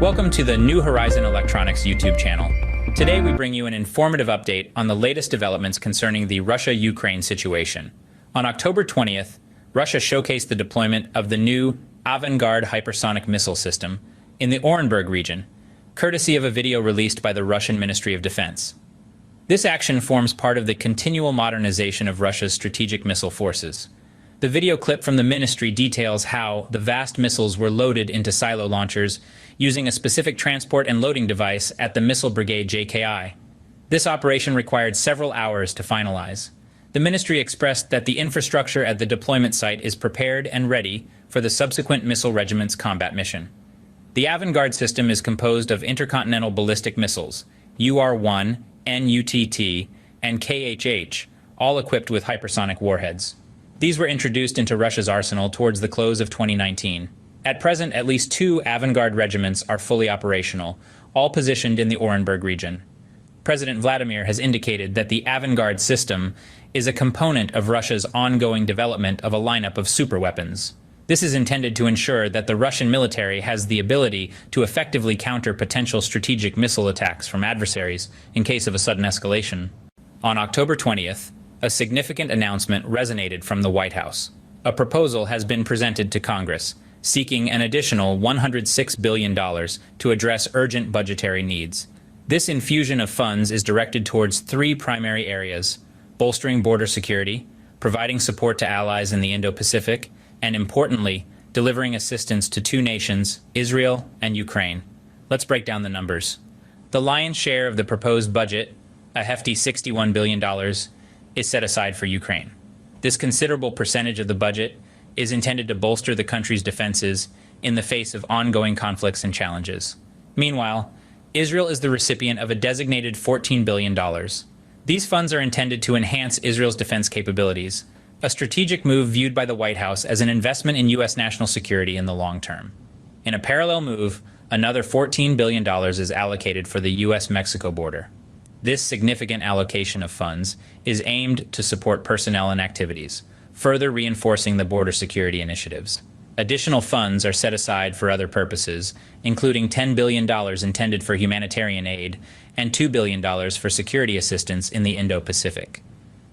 Welcome to the New Horizon Electronics YouTube channel. Today we bring you an informative update on the latest developments concerning the Russia-Ukraine situation. On October 20th, Russia showcased the deployment of the new Avangard hypersonic missile system in the Orenburg region, courtesy of a video released by the Russian Ministry of Defense. This action forms part of the continual modernization of Russia's strategic missile forces. The video clip from the ministry details how the vast missiles were loaded into silo launchers using a specific transport and loading device at the Missile Brigade JKI. This operation required several hours to finalize. The ministry expressed that the infrastructure at the deployment site is prepared and ready for the subsequent missile regiment's combat mission. The Avangard system is composed of intercontinental ballistic missiles, UR-1, NUTT, and KHH, all equipped with hypersonic warheads. These were introduced into Russia's arsenal towards the close of 2019. At present, at least 2 Avangard regiments are fully operational, all positioned in the Orenburg region. President Vladimir has indicated that the Avangard system is a component of Russia's ongoing development of a lineup of superweapons. This is intended to ensure that the Russian military has the ability to effectively counter potential strategic missile attacks from adversaries in case of a sudden escalation. On October 20th, a significant announcement resonated from the White House. A proposal has been presented to Congress, seeking an additional $106 billion to address urgent budgetary needs. This infusion of funds is directed towards 3 primary areas: bolstering border security, providing support to allies in the Indo-Pacific, and importantly, delivering assistance to 2 nations, Israel and Ukraine. Let's break down the numbers. The lion's share of the proposed budget, a hefty $61 billion, is set aside for Ukraine. This considerable percentage of the budget is intended to bolster the country's defenses in the face of ongoing conflicts and challenges. Meanwhile, Israel is the recipient of a designated $14 billion. These funds are intended to enhance Israel's defense capabilities, a strategic move viewed by the White House as an investment in U.S. national security in the long term. In a parallel move, another $14 billion is allocated for the U.S.-Mexico border. This significant allocation of funds is aimed to support personnel and activities, further reinforcing the border security initiatives. Additional funds are set aside for other purposes, including $10 billion intended for humanitarian aid and $2 billion for security assistance in the Indo-Pacific.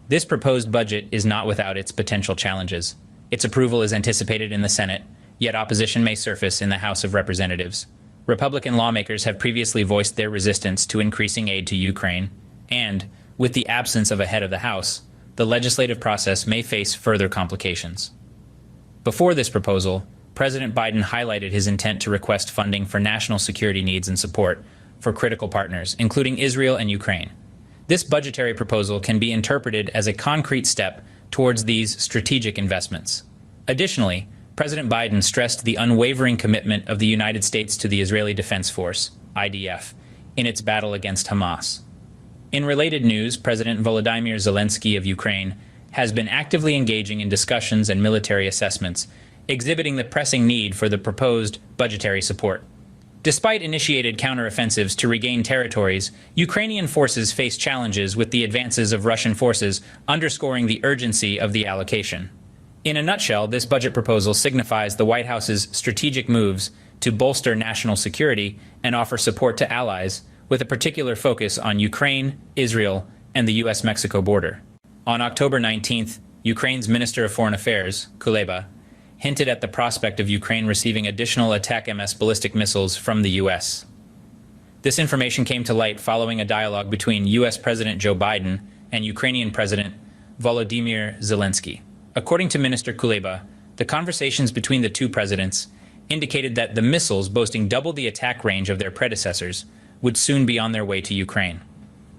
This proposed budget is not without its potential challenges. Its approval is anticipated in the Senate, yet opposition may surface in the House of Representatives. Republican lawmakers have previously voiced their resistance to increasing aid to Ukraine, and, with the absence of a head of the House, the legislative process may face further complications. Before this proposal, President Biden highlighted his intent to request funding for national security needs and support for critical partners, including Israel and Ukraine. This budgetary proposal can be interpreted as a concrete step towards these strategic investments. Additionally, President Biden stressed the unwavering commitment of the United States to the Israeli Defense Force, IDF, in its battle against Hamas. In related news, President Volodymyr Zelensky of Ukraine has been actively engaging in discussions and military assessments, exhibiting the pressing need for the proposed budgetary support. Despite initiated counteroffensives to regain territories, Ukrainian forces face challenges with the advances of Russian forces, underscoring the urgency of the allocation. In a nutshell, this budget proposal signifies the White House's strategic moves to bolster national security and offer support to allies, with a particular focus on Ukraine, Israel, and the U.S.-Mexico border. On October 19th, Ukraine's Minister of Foreign Affairs, Kuleba, hinted at the prospect of Ukraine receiving additional ATACMS ballistic missiles from the U.S. This information came to light following a dialogue between U.S. President Joe Biden and Ukrainian President Volodymyr Zelensky. According to Minister Kuleba, the conversations between the 2 presidents indicated that the missiles, boasting double the attack range of their predecessors, would soon be on their way to Ukraine.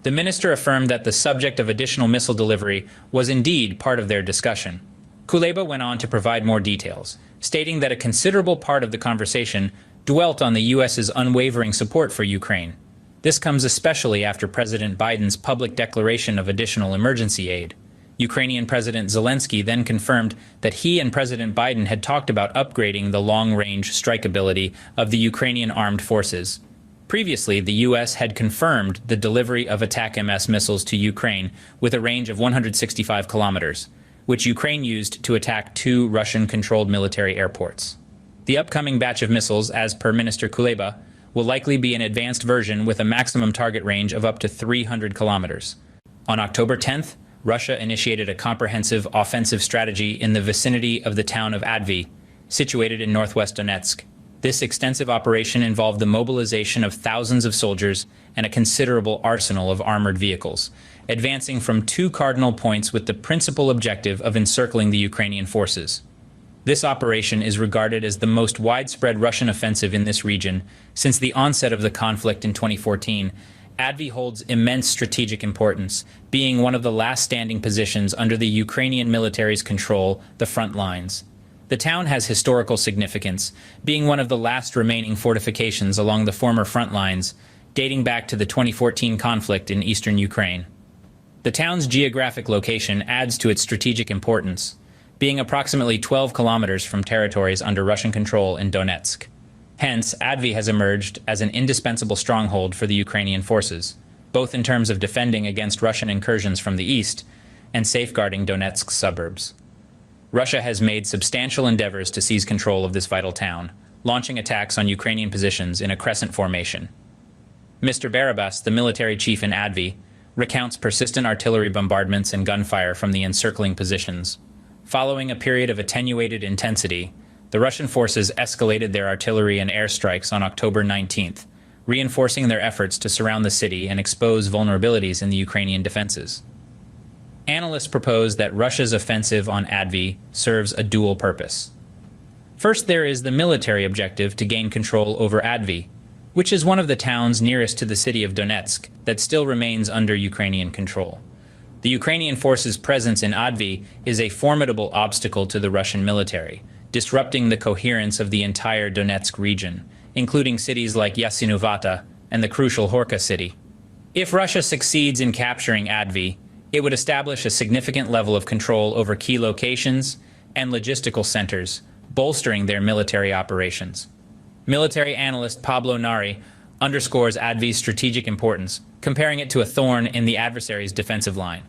The minister affirmed that the subject of additional missile delivery was indeed part of their discussion. Kuleba went on to provide more details, stating that a considerable part of the conversation dwelt on the U.S.'s unwavering support for Ukraine. This comes especially after President Biden's public declaration of additional emergency aid. Ukrainian President Zelensky then confirmed that he and President Biden had talked about upgrading the long-range strike ability of the Ukrainian armed forces. Previously, the U.S. had confirmed the delivery of ATACMS missiles to Ukraine with a range of 165 kilometers, which Ukraine used to attack 2 Russian-controlled military airports. The upcoming batch of missiles, as per Minister Kuleba, will likely be an advanced version with a maximum target range of up to 300 kilometers. On October 10th, Russia initiated a comprehensive offensive strategy in the vicinity of the town of Avdiivka, situated in northwest Donetsk. This extensive operation involved the mobilization of thousands of soldiers and a considerable arsenal of armored vehicles, advancing from two cardinal points with the principal objective of encircling the Ukrainian forces. This operation is regarded as the most widespread Russian offensive in this region since the onset of the conflict in 2014. Avdiivka holds immense strategic importance, being one of the last standing positions under the Ukrainian military's control, the front lines. The town has historical significance, being one of the last remaining fortifications along the former front lines, dating back to the 2014 conflict in eastern Ukraine. The town's geographic location adds to its strategic importance, being approximately 12 kilometers from territories under Russian control in Donetsk. Hence, Avdiivka has emerged as an indispensable stronghold for the Ukrainian forces, both in terms of defending against Russian incursions from the east and safeguarding Donetsk's suburbs. Russia has made substantial endeavors to seize control of this vital town, launching attacks on Ukrainian positions in a crescent formation. Mr. Barabas, the military chief in Avdiivka, recounts persistent artillery bombardments and gunfire from the encircling positions. Following a period of attenuated intensity, the Russian forces escalated their artillery and airstrikes on October 19th, reinforcing their efforts to surround the city and expose vulnerabilities in the Ukrainian defenses. Analysts propose that Russia's offensive on Avdiivka serves a dual purpose. First, there is the military objective to gain control over Avdiivka, which is one of the towns nearest to the city of Donetsk that still remains under Ukrainian control. The Ukrainian forces' presence in Avdiivka is a formidable obstacle to the Russian military, disrupting the coherence of the entire Donetsk region, including cities like Yasinuvata and the crucial Horka city. If Russia succeeds in capturing Avdiivka, it would establish a significant level of control over key locations and logistical centers, bolstering their military operations. Military analyst Pablo Nari underscores Avdiivka's strategic importance, comparing it to a thorn in the adversary's defensive line.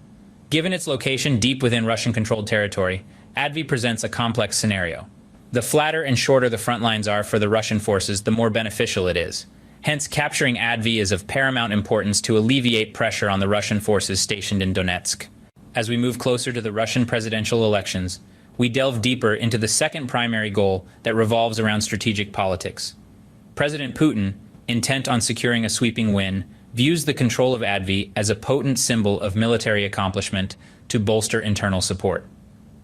Given its location deep within Russian-controlled territory, Avdiivka presents a complex scenario. The flatter and shorter the front lines are for the Russian forces, the more beneficial it is. Hence, capturing Avdiivka is of paramount importance to alleviate pressure on the Russian forces stationed in Donetsk. As we move closer to the Russian presidential elections, we delve deeper into the second primary goal that revolves around strategic politics. President Putin, intent on securing a sweeping win, views the control of Avdiivka as a potent symbol of military accomplishment to bolster internal support.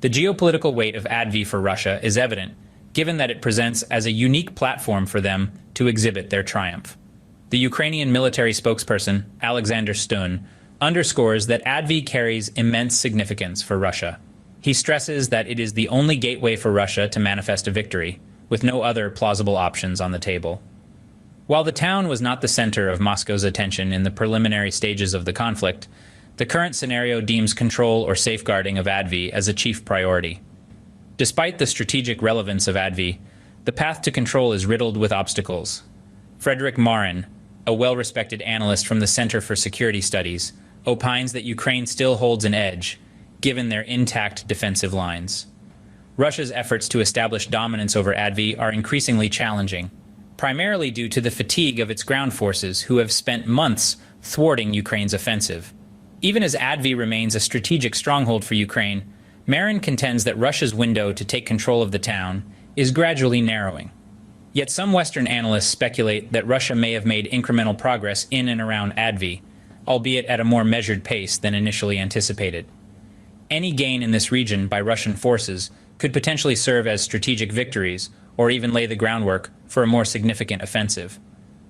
The geopolitical weight of Avdiivka for Russia is evident, given that it presents as a unique platform for them to exhibit their triumph. The Ukrainian military spokesperson, Alexander Stun, underscores that Avdiivka carries immense significance for Russia. He stresses that it is the only gateway for Russia to manifest a victory, with no other plausible options on the table. While the town was not the center of Moscow's attention in the preliminary stages of the conflict, the current scenario deems control or safeguarding of Avdiivka as a chief priority. Despite the strategic relevance of Avdiivka, the path to control is riddled with obstacles. Frederick Marin, a well-respected analyst from the Center for Security Studies, opines that Ukraine still holds an edge, given their intact defensive lines. Russia's efforts to establish dominance over Avdiivka are increasingly challenging, primarily due to the fatigue of its ground forces who have spent months thwarting Ukraine's offensive. Even as Avdiivka remains a strategic stronghold for Ukraine, Marin contends that Russia's window to take control of the town is gradually narrowing. Yet some Western analysts speculate that Russia may have made incremental progress in and around Avdiivka, albeit at a more measured pace than initially anticipated. Any gain in this region by Russian forces could potentially serve as strategic victories or even lay the groundwork for a more significant offensive.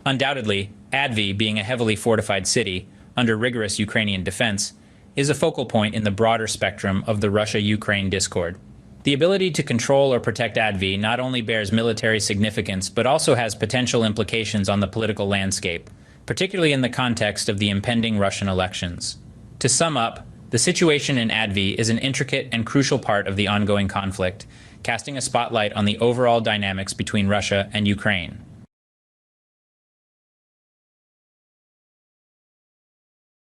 Undoubtedly, Avdiivka, being a heavily fortified city under rigorous Ukrainian defense, is a focal point in the broader spectrum of the Russia-Ukraine discord. The ability to control or protect Avdiivka not only bears military significance but also has potential implications on the political landscape, particularly in the context of the impending Russian elections. To sum up, the situation in Avdiivka is an intricate and crucial part of the ongoing conflict, casting a spotlight on the overall dynamics between Russia and Ukraine.